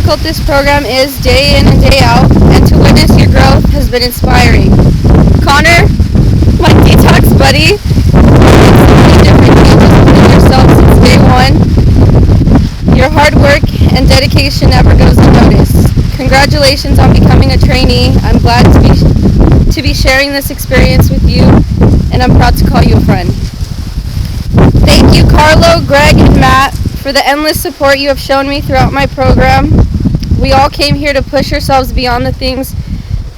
difficult this program is day in and day out, and to witness your growth has been inspiring. Connor, my detox buddy, different changes within yourself since day one. Your hard work and dedication never goes unnoticed. Congratulations on becoming a trainee. I'm glad to be sharing this experience with you, and I'm proud to call you a friend. Thank you, Carlo, Greg, and Matt, for the endless support you have shown me throughout my program. We all came here to push ourselves beyond the things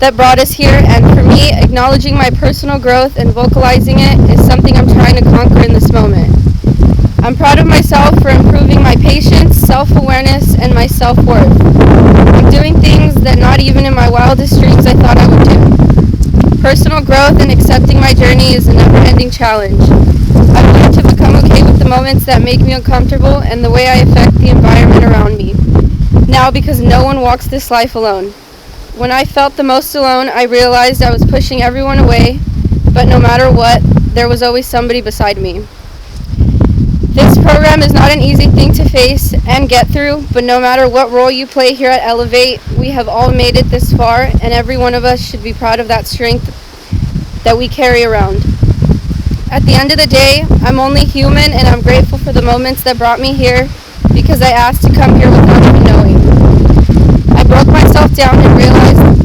that brought us here, and for me, acknowledging my personal growth and vocalizing it is something I'm trying to conquer in this moment. I'm proud of myself for improving my patience, self-awareness, and my self-worth. I'm doing things that not even in my wildest dreams I thought I would do. Personal growth and accepting my journey is a never-ending challenge. I've learned to become okay with the moments that make me uncomfortable and the way I affect the environment around me. Now, because no one walks this life alone. When I felt the most alone, I realized I was pushing everyone away, but no matter what, there was always somebody beside me. This program is not an easy thing to face and get through, but no matter what role you play here at Elevate, we have all made it this far, and every one of us should be proud of that strength that we carry around. At the end of the day, I'm only human, and I'm grateful for the moments that brought me here, because I asked to come here without even knowing. I broke myself down and realized